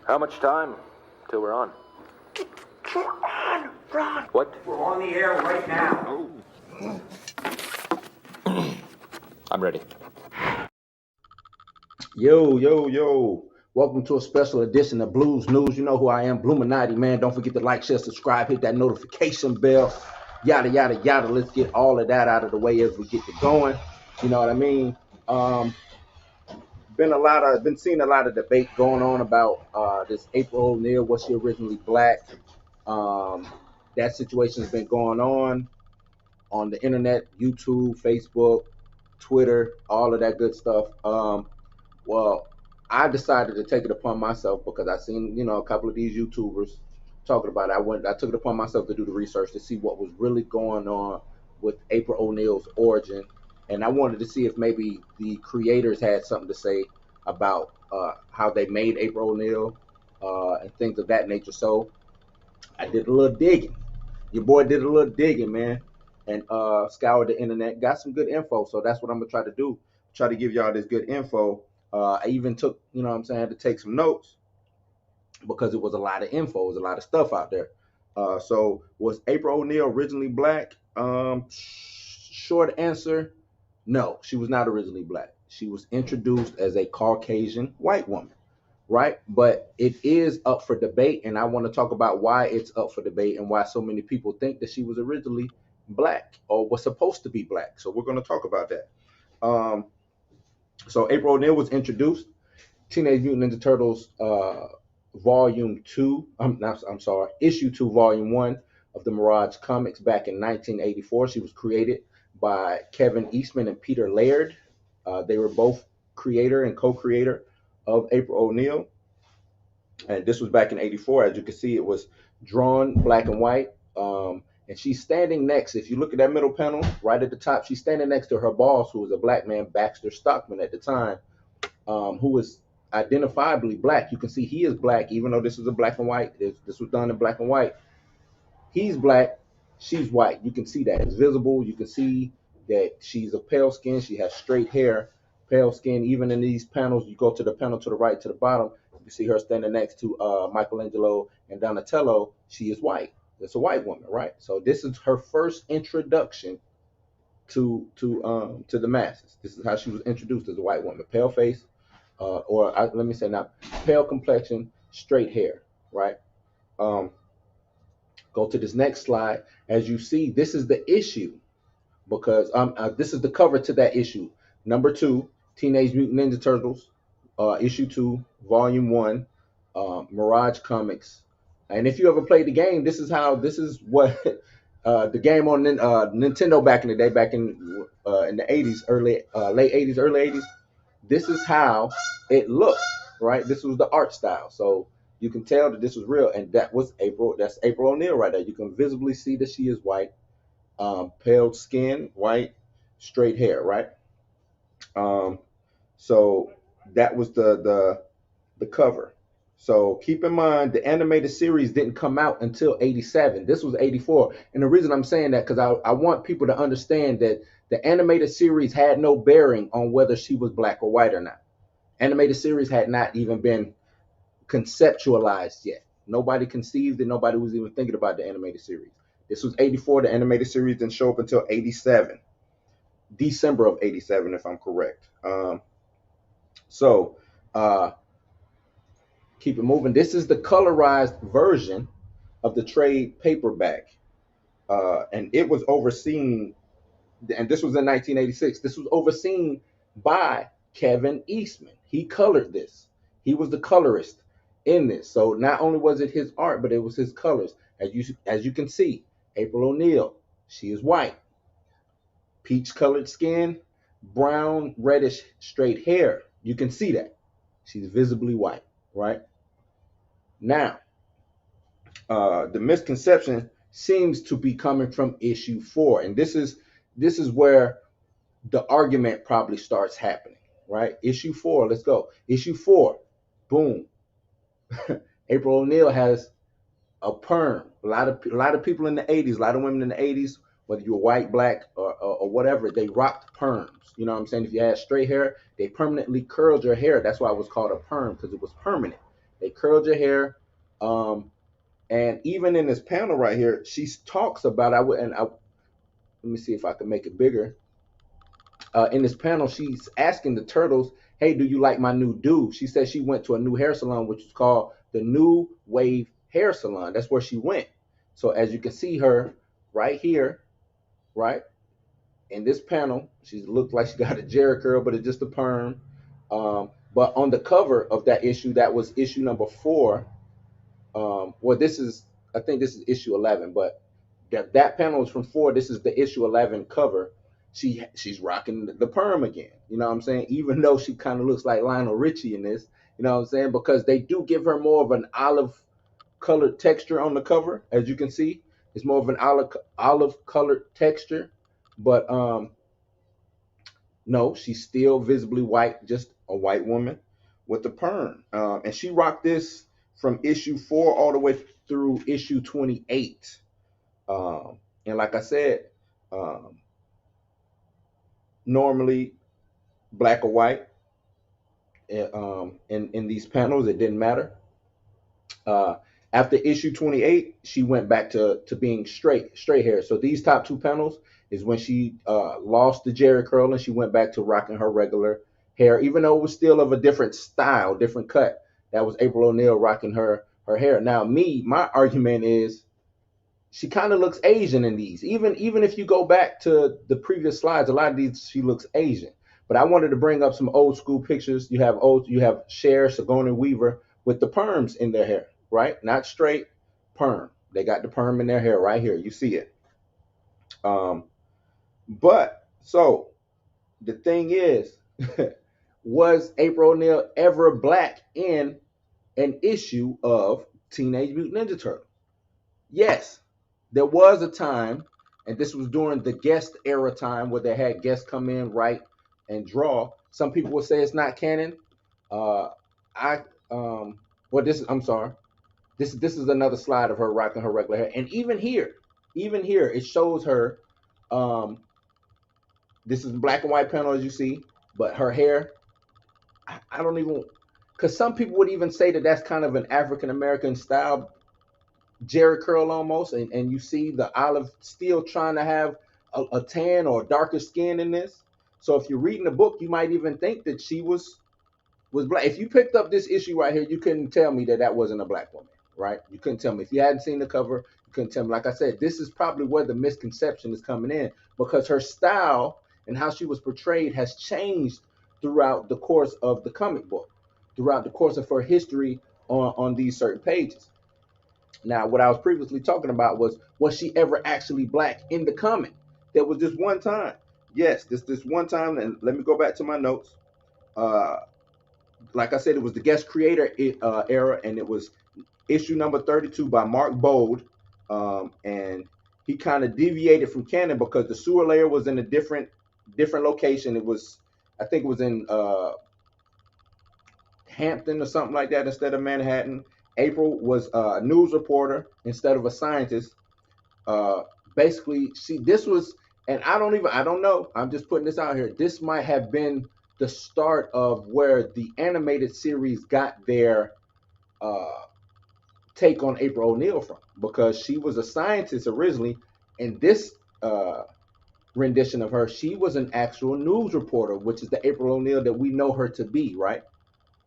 How much time till we're on? We're on, Ron. What? We're on the air right now. I'm ready. Yo. Welcome to a special edition of Blues News. You know who I am, Bluminati, man. Don't forget to like, share, subscribe, hit that notification bell, yada. Let's get all of that out of the way as we get to going. You know what I mean? Been seeing a lot of debate going on about this April O'Neil. Was she originally black? That situation has been going on the internet, YouTube, Facebook, Twitter, all of that good stuff. Well, I decided to take it upon myself because I seen, a couple of these YouTubers talking about it. I took it upon myself to do the research to see what was really going on with April O'Neil's origin, and I wanted to see if maybe the creators had something to say about how they made April O'Neil and things of that nature. So I did a little digging. Your boy did a little digging, man, and scoured the internet, got some good info. So that's what I'm gonna try to do. Try to give y'all this good info. I even took, I had to take some notes because it was a lot of info, it was a lot of stuff out there. So was April O'Neil originally black? Short answer, no, she was not originally black. She was introduced as a Caucasian white woman, right? But it is up for debate, and I want to talk about why it's up for debate and why so many people think that she was originally black or was supposed to be black. So we're going to talk about that. So April O'Neil was introduced. Teenage Mutant Ninja Turtles Volume 2, Issue 2, Volume 1 of the Mirage Comics back in 1984. She was created by Kevin Eastman and Peter Laird. They were both creator and co-creator of April O'Neil. And this was back in 84. As you can see, it was drawn black and white. And she's standing next, if you look at that middle panel, right at the top, she's standing next to her boss, who was a black man, Baxter Stockman at the time, who was identifiably black. You can see he is black, even though this is a black and white. This was done in black and white. He's black, she's white. You can see that. It's visible. You can see that she's a pale skin. She has straight hair, pale skin. Even in these panels, you go to the panel to the right, to the bottom, you see her standing next to Michelangelo and Donatello. She is white. It's a white woman, right? So this is her first introduction to the masses. This is how she was introduced as a white woman. Pale face, let me say now, pale complexion, straight hair, right? Go to this next slide. As you see, this is the issue because this is the cover to that issue. Number 2, Teenage Mutant Ninja Turtles, Issue 2, Volume 1, Mirage Comics. And if you ever played the game, this is what the game on Nintendo back in the day, back in the 80s, late 80s, early 80s. This is how it looked, right? This was the art style. So you can tell that this was real. And that's April O'Neil right there. You can visibly see that she is white, pale skin, white, straight hair, right? So that was the cover. So keep in mind, the animated series didn't come out until 87. This was 84. And the reason I'm saying that, because I want people to understand that the animated series had no bearing on whether she was black or white or not. Animated series had not even been conceptualized yet. Nobody conceived it. Nobody was even thinking about the animated series. This was 84. The animated series didn't show up until 87. December of 87, if I'm correct. Keep it moving. This is the colorized version of the trade paperback. And it was overseen, and this was in 1986. This was overseen by Kevin Eastman. He colored this. He was the colorist in this. So not only was it his art, but it was his colors. As you can see, April O'Neil, she is white. Peach colored skin, brown, reddish, straight hair. You can see that. She's visibly white, right? Now, the misconception seems to be coming from issue 4. And this is where the argument probably starts happening, right? Issue 4, let's go. Issue 4, boom. April O'Neil has a perm. A lot of people in the 80s, a lot of women in the 80s, whether you're white, black, or whatever, they rocked perms. You know what I'm saying? If you had straight hair, they permanently curled your hair. That's why it was called a perm, because it was permanent. They curled your hair. And even in this panel right here, she talks about let me see if I can make it bigger. In this panel, she's asking the turtles, "Hey, do you like my new do?" She says she went to a new hair salon, which is called the New Wave Hair Salon. That's where she went. So as you can see her right here, right in this panel, she looks like she got a Jerry curl, but it's just a perm. But on the cover of that issue, that was issue number 4. Well, I think this is issue 11, but that panel is from 4. This is the issue 11 cover. She's rocking the perm again. You know what I'm saying? Even though she kind of looks like Lionel Richie in this, you know what I'm saying? Because they do give her more of an olive colored texture on the cover, as you can see. It's more of an olive colored texture, but no, she's still visibly white, just a white woman with the perm. And she rocked this from issue 4 all the way through issue 28. And like I said, normally black or white, in these panels, it didn't matter. After issue 28, she went back to being straight hair. So these top 2 panels is when she lost the Jerry curl and she went back to rocking her regular hair, even though it was still of a different style, different cut. That was April O'Neil rocking her hair. Now, my argument is she kind of looks Asian in these. Even if you go back to the previous slides, a lot of these she looks Asian. But I wanted to bring up some old school pictures. You have Cher, Sigourney Weaver with the perms in their hair, right? Not straight, perm. They got the perm in their hair right here. You see it. But so the thing is, was April O'Neil ever black in an issue of Teenage Mutant Ninja Turtles? Yes, there was a time, and this was during the guest era time where they had guests come in, write, and draw. Some people would say it's not canon. I'm sorry. This is another slide of her rocking her regular hair, and even here, it shows her. This is black and white panel as you see, but her hair, I don't even, because some people would even say that that's kind of an African American style Jerry curl almost, and you see the olive still trying to have a tan or darker skin in this. So if you're reading the book, you might even think that she was black. If you picked up this issue right here, you couldn't tell me that wasn't a black woman, right? You couldn't tell me. If you hadn't seen the cover, you couldn't tell me. Like I said, this is probably where the misconception is coming in, because her style and how she was portrayed has changed throughout the course of the comic book, throughout the course of her history on these certain pages. Now, what I was previously talking about was she ever actually black in the comic? There was this one time. Yes, this one time, and let me go back to my notes. Like I said, it was the guest creator era, and it was issue number 32 by Mark Bold, and he kind of deviated from canon because the sewer layer was in a different location. I think it was in Hampton or something like that instead of Manhattan. April was a news reporter instead of a scientist. Basically, this was, and I don't know. I'm just putting this out here. This might have been the start of where the animated series got their take on April O'Neil from, because she was a scientist originally. In this rendition of her, she was an actual news reporter, which is the April O'Neil that we know her to be, right?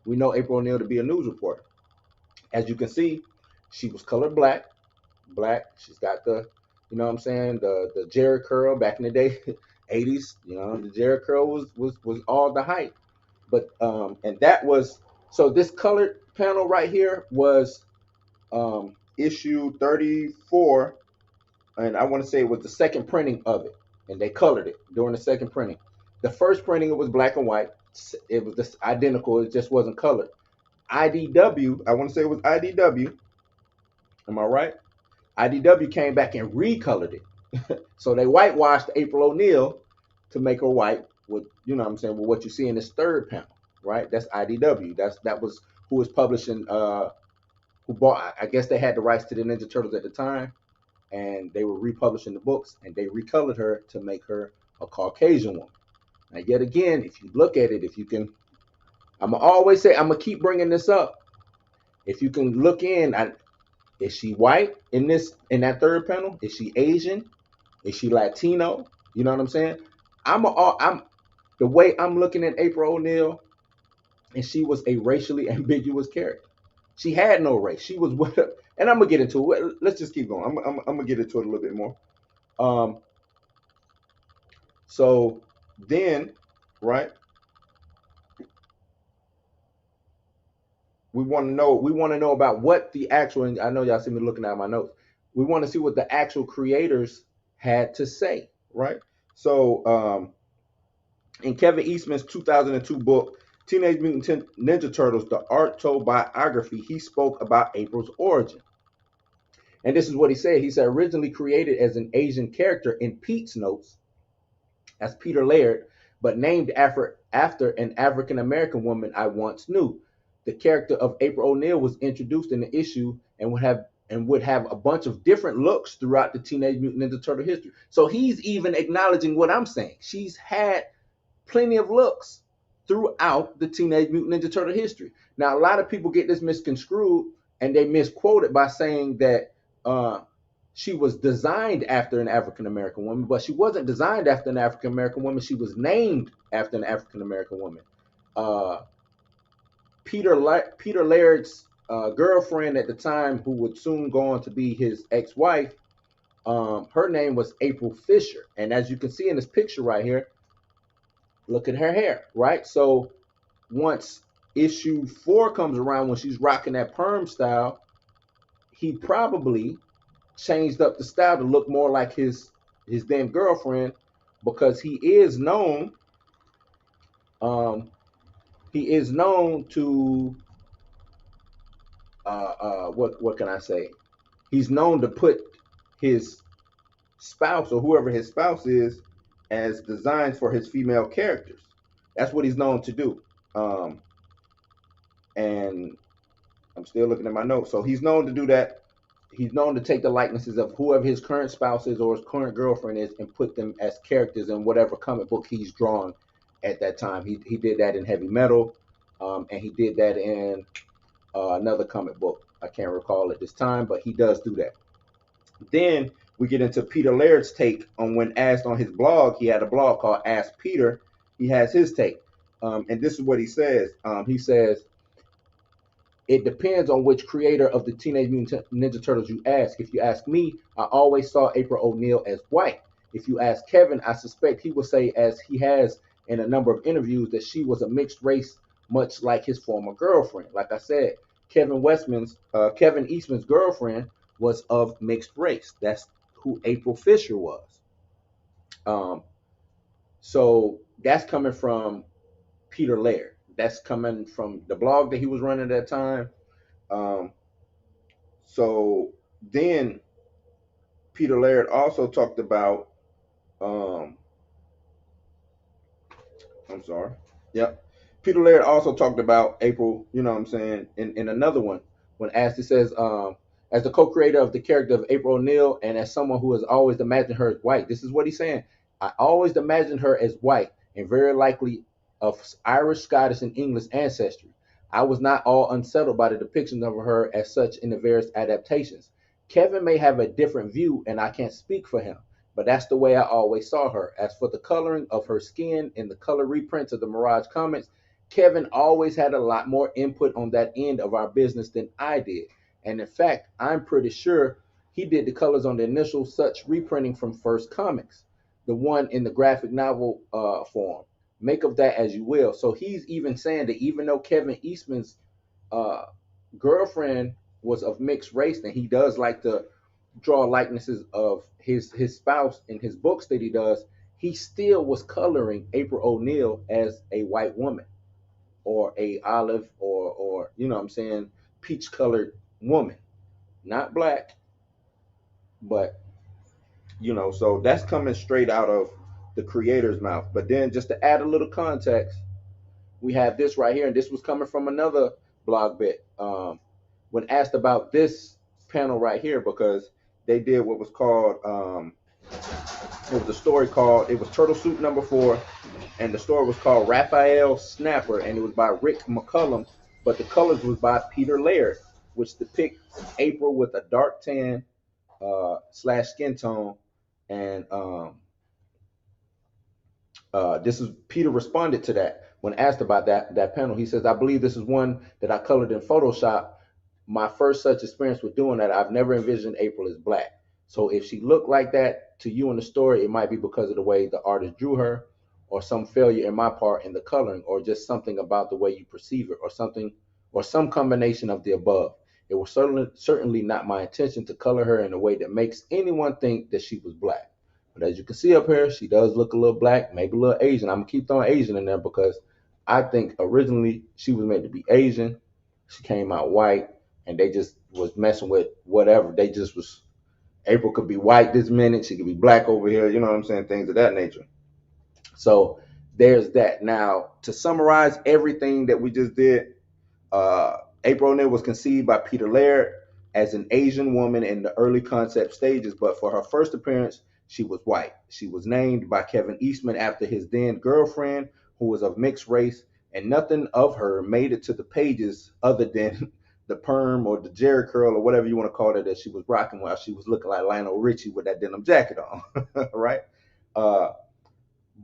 We know April O'Neil to be a news reporter. As you can see, she was colored black. She's got the, you know what I'm saying, the Jerry curl back in the day, 80s. You know, the Jerry curl was all the hype. But and that was, so this colored panel right here was issue 34, and I want to say it was the second printing of it, and they colored it during the second printing. The first printing, it was black and white. It was just identical. It just wasn't colored. IDW, I want to say it was IDW. Am I right? IDW came back and recolored it. So they whitewashed April O'Neil to make her white with, you know what I'm saying, with what you see in this third panel, right? That's IDW. That was who was publishing, who bought, I guess they had the rights to the Ninja Turtles at the time, and they were republishing the books, and they recolored her to make her a Caucasian woman. Now, yet again, if you look at it, if you can, I'm going to always say, I'm going to keep bringing this up. If you can look in, is she white in that third panel? Is she Asian? Is she Latino? You know what I'm saying? I'm the way I'm looking at April O'Neil, and she was a racially ambiguous character. She had no race. She was what, and I'm gonna get into it. Let's just keep going. I'm gonna get into it a little bit more. So then, right? We want to know about what the actual. And I know y'all see me looking at my notes. We want to see what the actual creators had to say, right? So, in Kevin Eastman's 2002 book, Teenage Mutant Ninja Turtles: The Art Told Biography, he spoke about April's origin. And this is what he said. He said, originally created as an Asian character in Pete's notes as Peter Laird, but named after an African American woman I once knew. The character of April O'Neil was introduced in the issue and would have a bunch of different looks throughout the Teenage Mutant Ninja Turtle history. So he's even acknowledging what I'm saying. She's had plenty of looks throughout the Teenage Mutant Ninja Turtle history. Now, a lot of people get this misconstrued and they misquote it by saying that she was designed after an African American woman, but she wasn't designed after an African American woman. She was named after an African American woman. Peter Laird's girlfriend at the time, who would soon go on to be his ex-wife, her name was April Fisher. And as you can see in this picture right here, look at her hair, right? So once issue 4 comes around, when she's rocking that perm style, he probably changed up the style to look more like his damn girlfriend, because he is known to what can I say? He's known to put his spouse or whoever his spouse is as designs for his female characters. That's what he's known to do. And I'm still looking at my notes. So he's known to do that. He's known to take the likenesses of whoever his current spouse is or his current girlfriend is and put them as characters in whatever comic book he's drawn at that time. He did that in Heavy Metal, and he did that in another comic book. I can't recall at this time, but he does do that. Then we get into Peter Laird's take on, when asked on his blog. He had a blog called Ask Peter. He has his take, and this is what he says. He says, it depends on which creator of the Teenage Mutant Ninja Turtles you ask. If you ask me, I always saw April O'Neil as white. If you ask Kevin, I suspect he will say, as he has in a number of interviews, that she was a mixed race, much like his former girlfriend. Like I said, Kevin Eastman's girlfriend was of mixed race. That's who April Fisher was. So that's coming from Peter Laird. That's coming from the blog that he was running at that time. So then Peter Laird also talked about, Peter Laird also talked about April, you know what I'm saying, in another one. When asked, he says, as the co-creator of the character of April O'Neil and as someone who has always imagined her as white, this is what he's saying. I always imagined her as white and very likely of Irish, Scottish, and English ancestry. I was not all unsettled by the depiction of her as such in the various adaptations. Kevin may have a different view, and I can't speak for him, but that's the way I always saw her. As for the coloring of her skin and the color reprints of the Mirage comics, Kevin always had a lot more input on that end of our business than I did. And in fact, I'm pretty sure he did the colors on the initial such reprinting from First Comics, the one in the graphic novel form. Make of that as you will. So he's even saying that even though Kevin Eastman's girlfriend was of mixed race, and he does like to draw likenesses of his spouse in his books that he does, he still was coloring April O'Neil as a white woman, or a olive, or you know what I'm saying, peach colored woman, not black, but you know. So that's coming straight out of the creator's mouth. But then, just to add a little context, we have this right here, and this was coming from another blog bit. When asked about this panel right here, because they did what was called, it was a story called, it was Turtle Soup number 4, and the story was called Raphael Snapper, and it was by Rick McCullum, but the colors was by Peter Laird. which depicts April with a dark tan slash skin tone. And this is Peter responded to that when asked about that panel. He says, "I believe this is one that I colored in Photoshop. My first such experience with doing that. I've never envisioned April as black. So if she looked like that to you in the story, it might be because of the way the artist drew her, or some failure in my part in the coloring, or just something about the way you perceive it, or something, or some combination of the above. It was certainly not my intention to color her in a way that makes anyone think that she was black. But as you can see up here, she does look a little black, maybe a little Asian. I'm gonna keep throwing Asian in there because I think originally she was meant to be Asian. She came out white, and they just was messing with whatever. They just was, April could be white this minute, she could be black over here, you know what I'm saying? Things of that nature. So there's that. Now, to summarize everything that we just did, April O'Neil was conceived by Peter Laird as an Asian woman in the early concept stages, but for her first appearance, she was white. She was named by Kevin Eastman after his then girlfriend, who was of mixed race, and nothing of her made it to the pages other than the perm or the Jerry curl or whatever you want to call it that she was rocking while she was looking like Lionel Richie with that denim jacket on, right? Uh,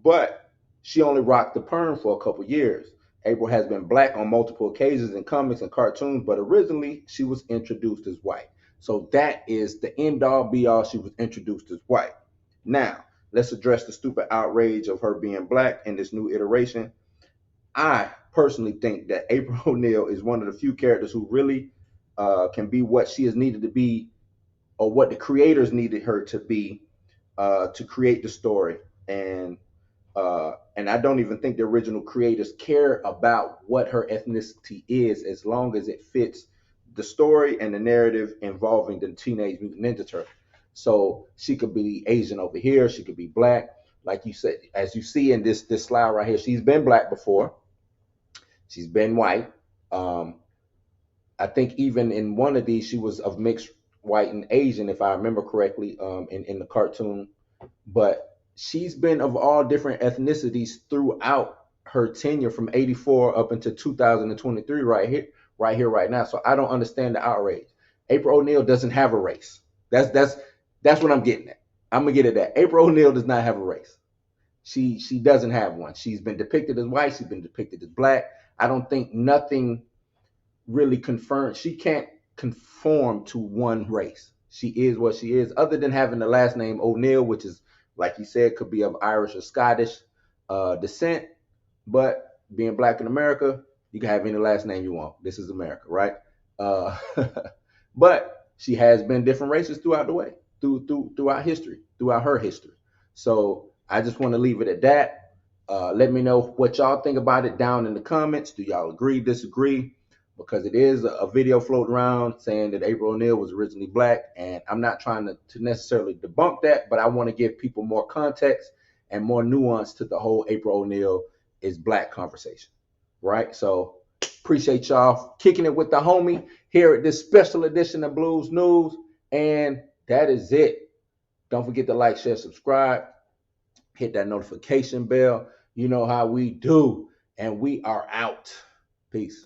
but she only rocked the perm for a couple years. April has been black on multiple occasions in comics and cartoons, but originally she was introduced as white. So that is the end all be all. She was introduced as white. Now, let's address the stupid outrage of her being black in this new iteration. I personally think that April O'Neil is one of the few characters who really can be what she is needed to be, or what the creators needed her to be to create the story. And I don't even think the original creators care about what her ethnicity is, as long as it fits the story and the narrative involving the Teenage Mutant Ninja Turtle. So she could be Asian over here, she could be black, like you said, as you see in this slide right here. She's been black before, she's been white. I think even in one of these she was of mixed white and Asian, if I remember correctly, in the cartoon. But she's been of all different ethnicities throughout her tenure from 84 up until 2023 right here, right now. So I don't understand the outrage. April O'Neil doesn't have a race. That's what I'm getting at. I'm gonna get at that. April O'Neil does not have a race. She doesn't have one. She's been depicted as white, she's been depicted as black. I don't think nothing really confirmed. She can't conform to one race. She is what she is, other than having the last name O'Neil, which is, like you said, could be of Irish or Scottish descent. But being black in America, you can have any last name you want. This is America, right? But she has been different races throughout the way, throughout history, throughout her history. So I just want to leave it at that. Let me know what y'all think about it down in the comments. Do y'all agree, disagree? Because it is a video floating around saying that April O'Neil was originally black, and I'm not trying to necessarily debunk that, but I want to give people more context and more nuance to the whole April O'Neil is black conversation, right? So appreciate y'all kicking it with the homie here at this special edition of Blues News, and that is it. Don't forget to like, share, subscribe, hit that notification bell. You know how we do, and we are out. Peace.